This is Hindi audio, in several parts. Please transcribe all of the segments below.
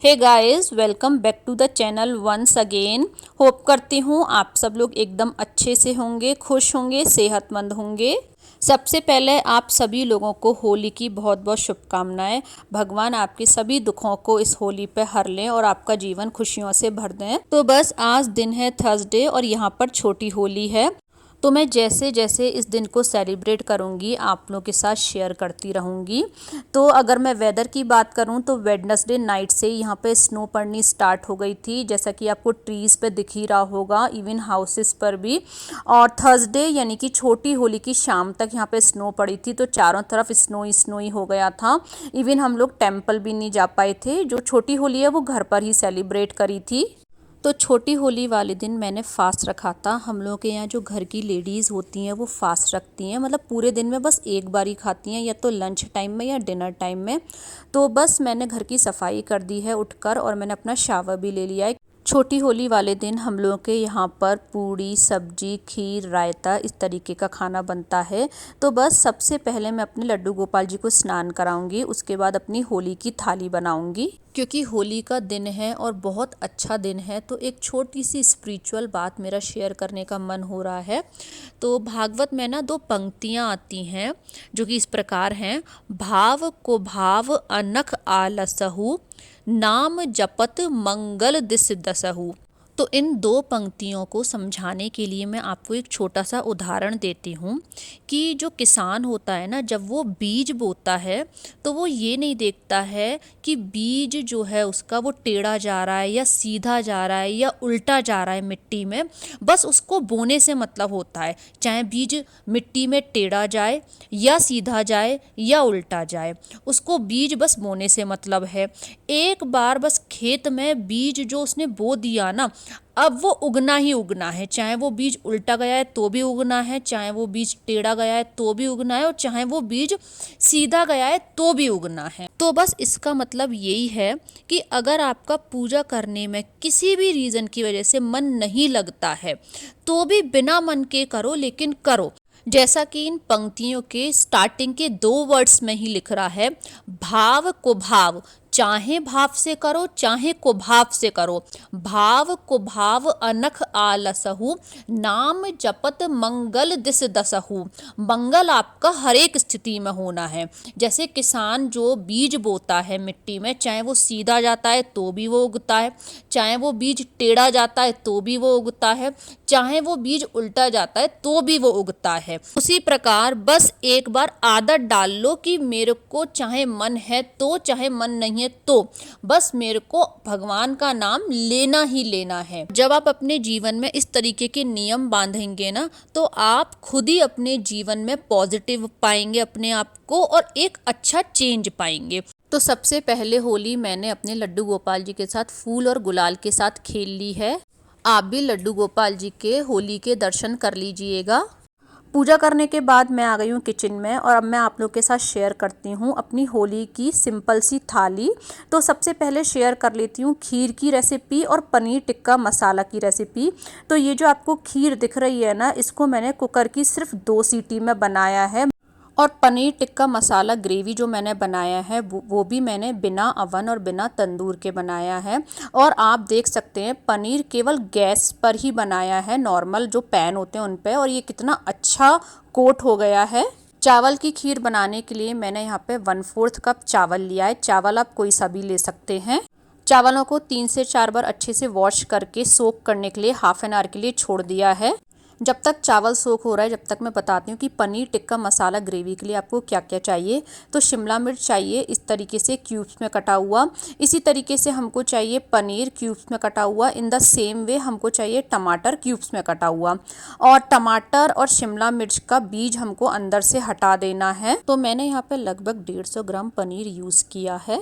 Hey guys, welcome back to the channel once again. Hope करती हूँ आप सब लोग एकदम अच्छे से होंगे, खुश होंगे, सेहतमंद होंगे। सबसे पहले आप सभी लोगों को होली की बहुत बहुत शुभकामनाएं। भगवान आपके सभी दुखों को इस होली पे हर लें और आपका जीवन खुशियों से भर दें। तो बस आज दिन है थर्सडे और यहाँ पर छोटी होली है। तो मैं जैसे जैसे इस दिन को सेलिब्रेट करूँगी आप लोगों के साथ शेयर करती रहूँगी। तो अगर मैं वेदर की बात करूँ तो वेडनेसडे नाइट से यहाँ पे स्नो पड़नी स्टार्ट हो गई थी, जैसा कि आपको ट्रीज़ पे दिख ही रहा होगा, इवन हाउसेस पर भी। और थर्सडे यानी कि छोटी होली की शाम तक यहाँ पे स्नो पड़ी थी, तो चारों तरफ स्नो ही स्नो ही हो गया था। इवन हम लोग टेम्पल भी नहीं जा पाए थे। जो छोटी होली है वो घर पर ही सेलिब्रेट करी थी। तो छोटी होली वाले दिन मैंने फास्ट रखा था। हम लोगों के यहाँ जो घर की लेडीज़ होती हैं वो फास्ट रखती हैं, मतलब पूरे दिन में बस एक बार ही खाती हैं, या तो लंच टाइम में या डिनर टाइम में। तो बस मैंने घर की सफाई कर दी है उठकर, और मैंने अपना शावर भी ले लिया है। छोटी होली वाले दिन हम लोगों के यहाँ पर पूड़ी, सब्जी, खीर, रायता इस तरीके का खाना बनता है। तो बस सबसे पहले मैं अपने लड्डू गोपाल जी को स्नान कराऊंगी, उसके बाद अपनी होली की थाली बनाऊंगी। क्योंकि होली का दिन है और बहुत अच्छा दिन है, तो एक छोटी सी स्पिरिचुअल बात मेरा शेयर करने का मन हो रहा है। तो भागवत में ना दो पंक्तियाँ आती हैं जो कि इस प्रकार हैं। भाव को भाव अनख आलसहु, नाम जपत मंगल दिस दसहु। तो इन दो पंक्तियों को समझाने के लिए मैं आपको एक छोटा सा उदाहरण देती हूँ कि जो किसान होता है ना, जब वो बीज बोता है तो वो ये नहीं देखता है कि बीज जो है उसका वो टेढ़ा जा रहा है या सीधा जा रहा है या उल्टा जा रहा है मिट्टी में। बस उसको बोने से मतलब होता है, चाहे बीज मिट्टी में टेढ़ा जाए या सीधा जाए या उल्टा जाए, उसको बीज बस बोने से मतलब है। एक बार बस खेत में बीज जो उसने बो दिया ना, अब वो उगना ही उगना है। चाहे वो बीज उल्टा गया है तो भी उगना है, चाहे वो बीज टेढ़ा गया है तो भी उगना है, और चाहे वो बीज सीधा गया है तो भी उगना है। तो बस इसका मतलब यही है कि अगर आपका पूजा करने में किसी भी रीज़न की वजह से मन नहीं लगता है तो भी बिना मन के करो, लेकिन करो। जैसा कि इन पंक्तियों के स्टार्टिंग के दो वर्ड्स में ही लिख रहा है, भाव को भाव। चाहे भाव से करो, चाहे को भाव से करो। भाव को भाव अनख आलसहु, नाम जपत मंगल दिस दसहु। मंगल आपका हर एक स्थिति में होना है। जैसे किसान जो बीज बोता है मिट्टी में, चाहे वो सीधा जाता है तो भी वो उगता है, चाहे वो बीज टेढ़ा जाता है तो भी वो उगता है, चाहे वो बीज उल्टा जाता है तो भी वो उगता है। उसी प्रकार बस एक बार आदत डाल लो कि मेरे को चाहे मन है तो, चाहे मन नहीं है तो, बस मेरे को भगवान का नाम लेना ही लेना है। जब आप अपने जीवन में इस तरीके के नियम बांधेंगे ना, तो आप खुद ही अपने जीवन में पॉजिटिव पाएंगे अपने आप को, और एक अच्छा चेंज पाएंगे। तो सबसे पहले होली मैंने अपने लड्डू गोपाल जी के साथ फूल और गुलाल के साथ खेल ली है। आप भी लड्डू गोपाल जी के होली के दर्शन कर लीजिएगा। पूजा करने के बाद मैं आ गई हूँ किचन में, और अब मैं आप लोग के साथ शेयर करती हूँ अपनी होली की सिंपल सी थाली। तो सबसे पहले शेयर कर लेती हूँ खीर की रेसिपी और पनीर टिक्का मसाला की रेसिपी। तो ये जो आपको खीर दिख रही है ना, इसको मैंने कुकर की सिर्फ 2 सीटी में बनाया है। और पनीर टिक्का मसाला ग्रेवी जो मैंने बनाया है वो भी मैंने बिना अवन और बिना तंदूर के बनाया है। और आप देख सकते हैं पनीर केवल गैस पर ही बनाया है, नॉर्मल जो पैन होते हैं उन पे, और ये कितना अच्छा कोट हो गया है। चावल की खीर बनाने के लिए मैंने यहाँ पे 1/4 कप चावल लिया है। चावल आप कोई सा भी ले सकते हैं। चावलों को 3 से 4 बार अच्छे से वॉश करके सोक करने के लिए हाफ एन आवर के लिए छोड़ दिया है। जब तक चावल सोख हो रहा है, जब तक मैं बताती हूँ कि पनीर टिक्का मसाला ग्रेवी के लिए आपको क्या क्या चाहिए। तो शिमला मिर्च चाहिए इस तरीके से क्यूब्स में कटा हुआ। इसी तरीके से हमको चाहिए पनीर क्यूब्स में कटा हुआ। इन द सेम वे हमको चाहिए टमाटर क्यूब्स में कटा हुआ। और टमाटर और शिमला मिर्च का बीज हमको अंदर से हटा देना है। तो मैंने यहाँ पे लगभग 150 ग्राम पनीर यूज़ किया है।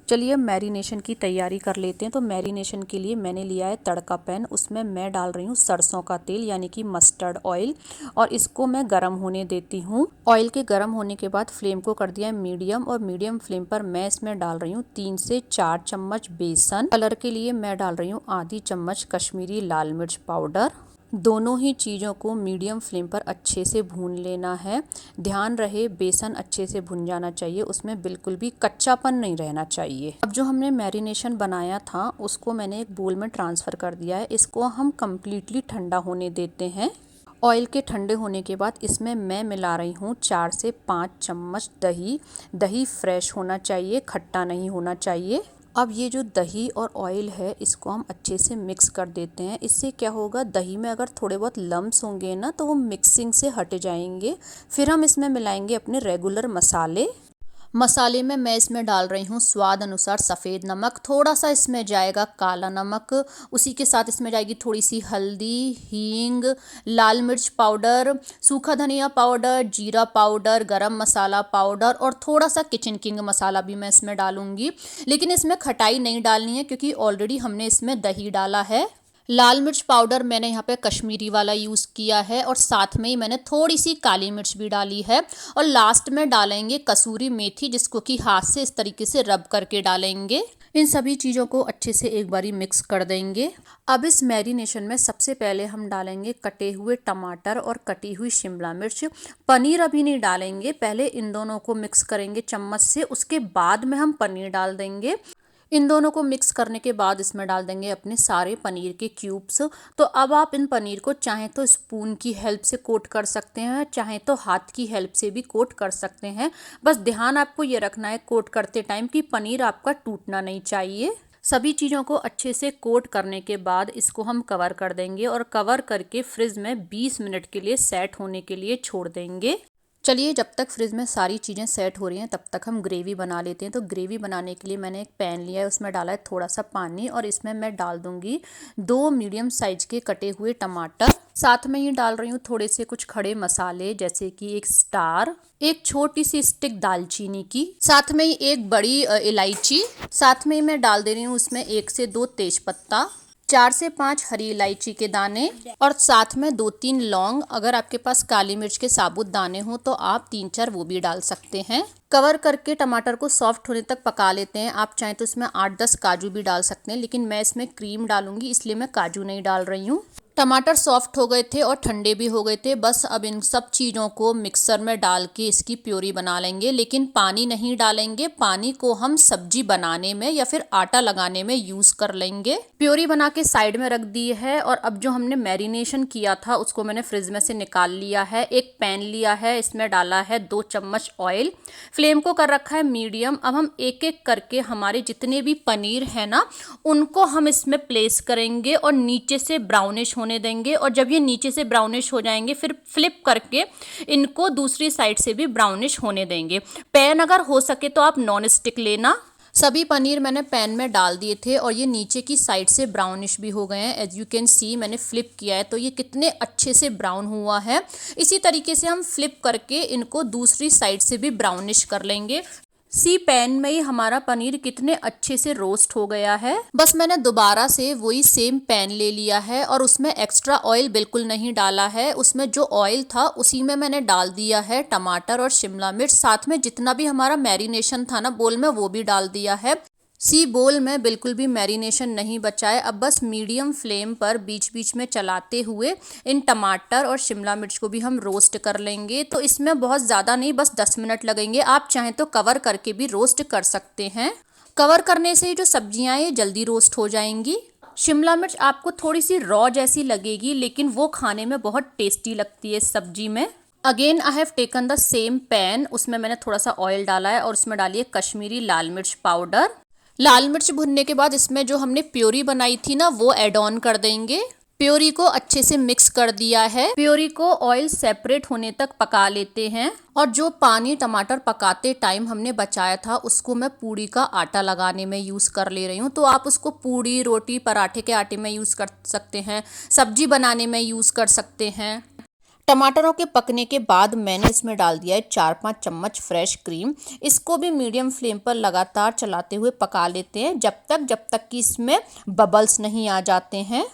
चलिए मैरिनेशन की तैयारी कर लेते हैं। तो मैरिनेशन के लिए मैंने लिया है तड़का पैन, उसमें मैं डाल रही हूँ सरसों का तेल यानी कि मस्टर्ड ऑयल, और इसको मैं गरम होने देती हूँ। ऑयल के गरम होने के बाद फ्लेम को कर दिया है मीडियम, और मीडियम फ्लेम पर मैं इसमें डाल रही हूँ 3 से 4 चम्मच बेसन। कलर के लिए मैं डाल रही हूँ आधी चम्मच कश्मीरी लाल मिर्च पाउडर। दोनों ही चीज़ों को मीडियम फ्लेम पर अच्छे से भून लेना है। ध्यान रहे बेसन अच्छे से भुन जाना चाहिए, उसमें बिल्कुल भी कच्चापन नहीं रहना चाहिए। अब जो हमने मैरिनेशन बनाया था उसको मैंने एक बोल में ट्रांसफ़र कर दिया है। इसको हम कम्प्लीटली ठंडा होने देते हैं। ऑयल के ठंडे होने के बाद इसमें मैं मिला रही हूँ 4 से 5 चम्मच दही। दही फ्रेश होना चाहिए, खट्टा नहीं होना चाहिए। अब ये जो दही और ऑयल है इसको हम अच्छे से मिक्स कर देते हैं। इससे क्या होगा, दही में अगर थोड़े बहुत लम्प्स होंगे ना तो वो मिक्सिंग से हट जाएंगे। फिर हम इसमें मिलाएंगे अपने रेगुलर मसाले। मसाले में मैं इसमें डाल रही हूँ स्वाद अनुसार सफ़ेद नमक, थोड़ा सा इसमें जाएगा काला नमक, उसी के साथ इसमें जाएगी थोड़ी सी हल्दी, हींग, लाल मिर्च पाउडर, सूखा धनिया पाउडर, जीरा पाउडर, गरम मसाला पाउडर और थोड़ा सा किचन किंग मसाला भी मैं इसमें डालूंगी। लेकिन इसमें खटाई नहीं डालनी है क्योंकि ऑलरेडी हमने इसमें दही डाला है। लाल मिर्च पाउडर मैंने यहाँ पे कश्मीरी वाला यूज़ किया है और साथ में ही मैंने थोड़ी सी काली मिर्च भी डाली है। और लास्ट में डालेंगे कसूरी मेथी, जिसको कि हाथ से इस तरीके से रब करके डालेंगे। इन सभी चीज़ों को अच्छे से एक बारी मिक्स कर देंगे। अब इस मैरिनेशन में सबसे पहले हम डालेंगे कटे हुए टमाटर और कटी हुई शिमला मिर्च। पनीर अभी नहीं डालेंगे, पहले इन दोनों को मिक्स करेंगे चम्मच से, उसके बाद में हम पनीर डाल देंगे। इन दोनों को मिक्स करने के बाद इसमें डाल देंगे अपने सारे पनीर के क्यूब्स। तो अब आप इन पनीर को चाहें तो स्पून की हेल्प से कोट कर सकते हैं, चाहें तो हाथ की हेल्प से भी कोट कर सकते हैं। बस ध्यान आपको ये रखना है कोट करते टाइम कि पनीर आपका टूटना नहीं चाहिए। सभी चीज़ों को अच्छे से कोट करने के बाद इसको हम कवर कर देंगे और कवर करके फ्रिज में 20 मिनट के लिए सेट होने के लिए छोड़ देंगे। चलिए जब तक फ्रिज में सारी चीज़ें सेट हो रही हैं तब तक हम ग्रेवी बना लेते हैं। तो ग्रेवी बनाने के लिए मैंने एक पैन लिया है, उसमें डाला है थोड़ा सा पानी और इसमें मैं डाल दूंगी 2 मीडियम साइज के कटे हुए टमाटर। साथ में ही डाल रही हूँ थोड़े से कुछ खड़े मसाले, जैसे कि एक स्टार, एक छोटी सी स्टिक दालचीनी की, साथ में ही एक बड़ी इलायची, साथ में ही मैं डाल दे रही हूँ उसमें 1 से 2 तेज पत्ता, 4 से 5 हरी इलायची के दाने और साथ में 2-3 लौंग। अगर आपके पास काली मिर्च के साबुत दाने हो तो आप 3-4 वो भी डाल सकते हैं। कवर करके टमाटर को सॉफ्ट होने तक पका लेते हैं। आप चाहें तो इसमें 8-10 काजू भी डाल सकते हैं, लेकिन मैं इसमें क्रीम डालूंगी इसलिए मैं काजू नहीं डाल रही हूँ। टमाटर सॉफ्ट हो गए थे और ठंडे भी हो गए थे। बस अब इन सब चीज़ों को मिक्सर में डाल के इसकी प्योरी बना लेंगे, लेकिन पानी नहीं डालेंगे। पानी को हम सब्जी बनाने में या फिर आटा लगाने में यूज़ कर लेंगे। प्योरी बना के साइड में रख दी है और अब जो हमने मैरिनेशन किया था उसको मैंने फ्रिज में से निकाल लिया है। एक पैन लिया है, इसमें डाला है 2 चम्मच ऑयल, फ्लेम को कर रखा है मीडियम। अब हम एक एक करके हमारे जितने भी पनीर है ना उनको हम इसमें प्लेस करेंगे और नीचे से ब्राउनिश होने देंगे। और जब ये नीचे से ब्राउनिश हो जाएंगे फिर फ्लिप करके इनको दूसरी साइड से भी ब्राउनिश होने देंगे। पैन अगर हो सके तो आप नॉन स्टिक लेना। सभी पनीर मैंने पैन में डाल दिए थे और ये नीचे की साइड से ब्राउनिश भी हो गए हैं। एज यू कैन सी मैंने फ्लिप किया है तो ये कितने अच्छे से ब्राउन हुआ है। इसी तरीके से हम फ्लिप करके इनको दूसरी साइड से भी ब्राउनिश कर लेंगे। सी पैन में ही हमारा पनीर कितने अच्छे से रोस्ट हो गया है। बस मैंने दोबारा से वही सेम पैन ले लिया है और उसमें एक्स्ट्रा ऑयल बिल्कुल नहीं डाला है। उसमें जो ऑयल था उसी में मैंने डाल दिया है टमाटर और शिमला मिर्च, साथ में जितना भी हमारा मैरिनेशन था ना बोल में वो भी डाल दिया है। सी बोल में बिल्कुल भी मैरिनेशन नहीं बचा है। अब बस मीडियम फ्लेम पर बीच बीच में चलाते हुए इन टमाटर और शिमला मिर्च को भी हम रोस्ट कर लेंगे। तो इसमें बहुत ज़्यादा नहीं, बस 10 मिनट लगेंगे। आप चाहें तो कवर करके भी रोस्ट कर सकते हैं। कवर करने से ही जो सब्जियां हैं जल्दी रोस्ट हो जाएंगी। शिमला मिर्च आपको थोड़ी सी रॉ जैसी लगेगी लेकिन वो खाने में बहुत टेस्टी लगती है सब्जी में। Again I have taken the same pan, उसमें मैंने थोड़ा सा ऑयल डाला है और उसमें डाली है कश्मीरी लाल मिर्च पाउडर। लाल मिर्च भुनने के बाद इसमें जो हमने प्योरी बनाई थी ना वो ऐड ऑन कर देंगे। प्योरी को अच्छे से मिक्स कर दिया है। प्योरी को ऑयल सेपरेट होने तक पका लेते हैं। और जो पानी टमाटर पकाते टाइम हमने बचाया था उसको मैं पूड़ी का आटा लगाने में यूज़ कर ले रही हूँ। तो आप उसको पूड़ी, रोटी, पराठे के आटे में यूज़ कर सकते हैं, सब्जी बनाने में यूज़ कर सकते हैं। टमाटरों के पकने के बाद मैंने इसमें डाल दिया है 4-5 चम्मच फ्रेश क्रीम। इसको भी मीडियम फ्लेम पर लगातार चलाते हुए पका लेते हैं जब तक कि इसमें बबल्स नहीं आ जाते हैं।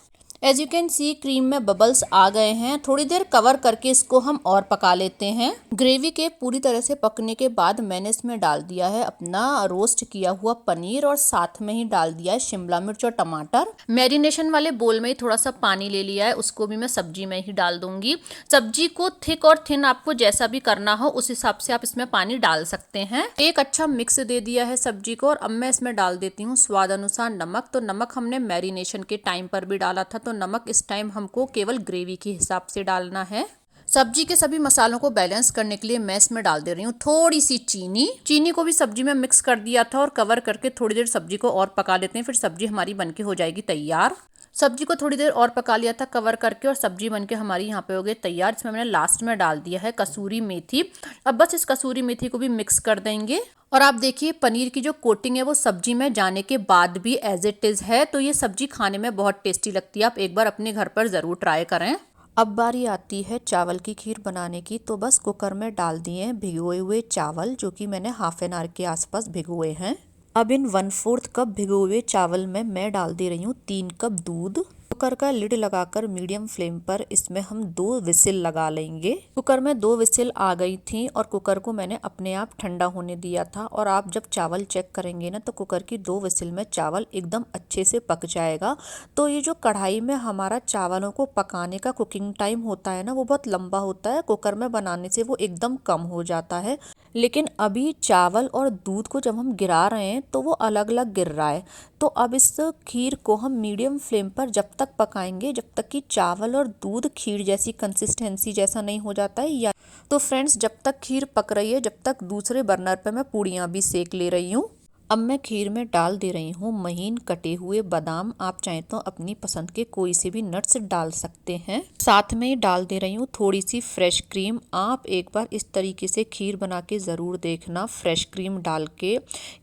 As you can see cream में बबल्स आ गए हैं। थोड़ी देर कवर करके इसको हम और पका लेते हैं। ग्रेवी के पूरी तरह से पकने के बाद मैंने इसमें डाल दिया है अपना रोस्ट किया हुआ पनीर और साथ में ही डाल दिया है शिमला मिर्च और टमाटर। मैरिनेशन वाले बोल में ही थोड़ा सा पानी ले लिया है, उसको भी मैं सब्जी में ही डाल दूंगी। सब्जी को थिक और थिन आपको जैसा भी करना हो उस हिसाब से आप इसमें पानी डाल सकते हैं। एक अच्छा मिक्स दे दिया है सब्जी को और अब मैं इसमें डाल देती हूँ स्वाद अनुसार नमक। तो नमक हमने मैरिनेशन के टाइम पर भी डाला था, तो नमक इस टाइम हमको केवल ग्रेवी के हिसाब से डालना है। सब्जी के सभी मसालों को बैलेंस करने के लिए मैं इसमें डाल दे रही हूँ थोड़ी सी चीनी। चीनी को भी सब्जी में मिक्स कर दिया था और कवर करके थोड़ी देर सब्जी को और पका लेते हैं, फिर सब्जी हमारी बनके हो जाएगी तैयार। सब्जी को थोड़ी देर और पका लिया था कवर करके और सब्जी बनके हमारी यहाँ पे हो गई तैयार। इसमें मैंने लास्ट में डाल दिया है कसूरी मेथी। अब बस इस कसूरी मेथी को भी मिक्स कर देंगे और आप देखिए पनीर की जो कोटिंग है वो सब्जी में जाने के बाद भी एज इट इज है। तो ये सब्जी खाने में बहुत टेस्टी लगती है, आप एक बार अपने घर पर ज़रूर ट्राई करें। अब बारी आती है चावल की खीर बनाने की। तो बस कुकर में डाल दिए भिगोए हुए चावल, जो कि मैंने हाफ एन आवर के आसपास भिगोए हैं। अब इन 1/4 कप भिगोए हुए चावल में मैं डाल दे रही हूँ 3 कप दूध। कुकर का लिड लगाकर मीडियम फ्लेम पर इसमें हम 2 विसिल लगा लेंगे। कुकर में 2 विसिल आ गई थी और कुकर को मैंने अपने आप ठंडा होने दिया था। और आप जब चावल चेक करेंगे ना तो कुकर की 2 विसिल में चावल एकदम अच्छे से पक जाएगा। तो ये जो कढ़ाई में हमारा चावलों को पकाने का कुकिंग टाइम होता है ना वो बहुत लंबा होता है, कुकर में बनाने से वो एकदम कम हो जाता है। लेकिन अभी चावल और दूध को जब हम गिरा रहे हैं तो वो अलग अलग गिर रहा है। तो अब इस खीर को हम मीडियम फ्लेम पर जब तक पकाएंगे जब तक कि चावल और दूध खीर जैसी कंसिस्टेंसी जैसा नहीं हो जाता है। या तो फ्रेंड्स जब तक खीर पक रही है जब तक दूसरे बर्नर पे मैं पूड़ियाँ भी सेक ले रही हूँ। अब मैं खीर में डाल दे रही हूँ महीन कटे हुए बादाम। आप चाहें तो अपनी पसंद के कोई से भी नट्स डाल सकते हैं। साथ में डाल दे रही हूँ थोड़ी सी फ्रेश क्रीम। आप एक बार इस तरीके से खीर बना के ज़रूर देखना। फ्रेश क्रीम डाल के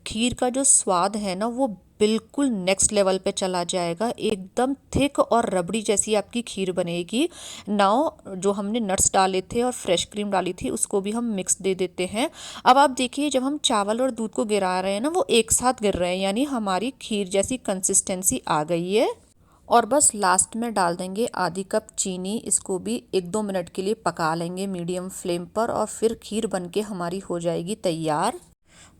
खीर का जो स्वाद है ना वो बिल्कुल नेक्स्ट लेवल पे चला जाएगा। एकदम थिक और रबड़ी जैसी आपकी खीर बनेगी। नाउ जो हमने नट्स डाले थे और फ्रेश क्रीम डाली थी उसको भी हम मिक्स दे देते हैं। अब आप देखिए जब हम चावल और दूध को गिरा रहे हैं ना वो एक साथ गिर रहे हैं, यानी हमारी खीर जैसी कंसिस्टेंसी आ गई है। और बस लास्ट में डाल देंगे आधी कप चीनी। इसको भी 1-2 मिनट के लिए पका लेंगे मीडियम फ्लेम पर और फिर खीर बनके हमारी हो जाएगी तैयार।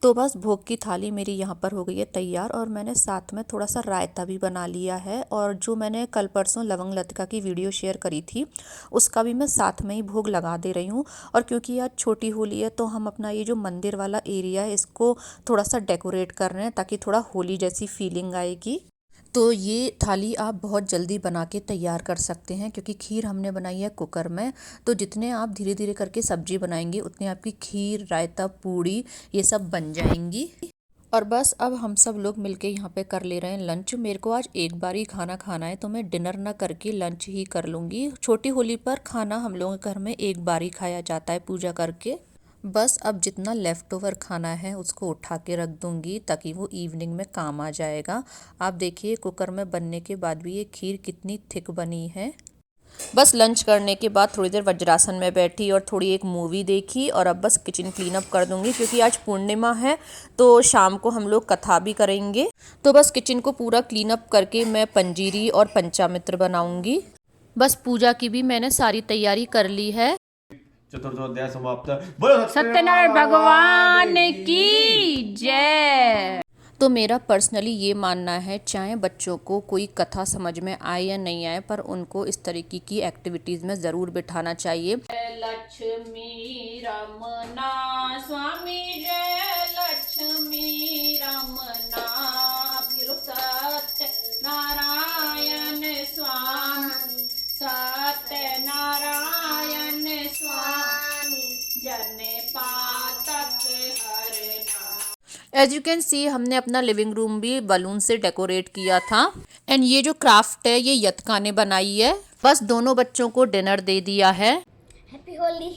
तो बस भोग की थाली मेरी यहाँ पर हो गई है तैयार और मैंने साथ में थोड़ा सा रायता भी बना लिया है। और जो मैंने कल परसों लवंग लतिका की वीडियो शेयर करी थी उसका भी मैं साथ में ही भोग लगा दे रही हूँ। और क्योंकि आज छोटी होली है तो हम अपना ये जो मंदिर वाला एरिया है इसको थोड़ा सा डेकोरेट कर रहे हैं ताकि थोड़ा होली जैसी फीलिंग आएगी। तो ये थाली आप बहुत जल्दी बना के तैयार कर सकते हैं क्योंकि खीर हमने बनाई है कुकर में। तो जितने आप धीरे धीरे करके सब्जी बनाएंगे उतने आपकी खीर रायता पूड़ी ये सब बन जाएंगी। और बस अब हम सब लोग मिलके यहाँ पे कर ले रहे हैं लंच। मेरे को आज एक बार ही खाना खाना है तो मैं डिनर ना करके लंच ही कर लूँगी। छोटी होली पर खाना हम लोगों के घर में एक बार ही खाया जाता है पूजा करके। बस अब जितना लेफ़्ट ओवर खाना है उसको उठा के रख दूंगी ताकि वो इवनिंग में काम आ जाएगा। आप देखिए कुकर में बनने के बाद भी ये खीर कितनी थिक बनी है। बस लंच करने के बाद थोड़ी देर वज्रासन में बैठी और थोड़ी एक मूवी देखी और अब बस किचन क्लीन अप कर दूंगी क्योंकि आज पूर्णिमा है तो शाम को हम लोग कथा भी करेंगे। तो बस किचन को पूरा क्लीन अप करके मैं पंजीरी और पंचामृत बनाऊंगी। बस पूजा की भी मैंने सारी तैयारी कर ली है। चतुर्थोध्याय समाप्त। बोलो सत्यनारायण भगवान की जय। तो मेरा पर्सनली ये मानना है चाहे बच्चों को कोई कथा समझ में आए या नहीं आए पर उनको इस तरीके की एक्टिविटीज़ में ज़रूर बिठाना चाहिए। लक्ष्मी रमना स्वामी जय लक्ष्मी रमना सत्य नारायण स्वामी सत्य नारायण स्वामी जन पातक हरना। एज यू कैन सी हमने अपना लिविंग रूम भी बलून से डेकोरेट किया था। एंड ये जो क्राफ्ट है ये यतका ने बनाई है। बस दोनों बच्चों को डिनर दे दिया है। हैप्पी होली।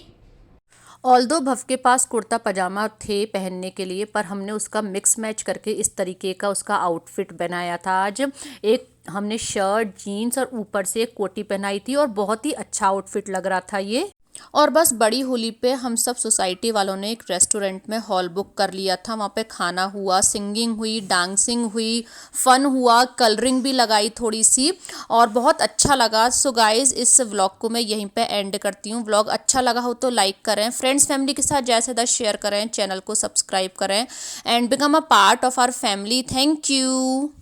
ऑल्दो भव के पास कुर्ता पजामा थे पहनने के लिए पर हमने उसका मिक्स मैच करके इस तरीके का उसका आउटफिट बनाया था। आज एक हमने शर्ट जीन्स और ऊपर से एक कोटी पहनाई थी और बहुत ही अच्छा आउटफिट लग रहा था ये। और बस बड़ी होली पे हम सब सोसाइटी वालों ने एक रेस्टोरेंट में हॉल बुक कर लिया था। वहाँ पे खाना हुआ, सिंगिंग हुई, डांसिंग हुई, फन हुआ, कलरिंग भी लगाई थोड़ी सी और बहुत अच्छा लगा। सो गाइज इस व्लॉग को मैं यहीं पे एंड करती हूँ। व्लॉग अच्छा लगा हो तो लाइक करें, फ्रेंड्स फैमिली के साथ जैसे ज़्यादा शेयर करें, चैनल को सब्सक्राइब करें and become a part of our family. Thank you.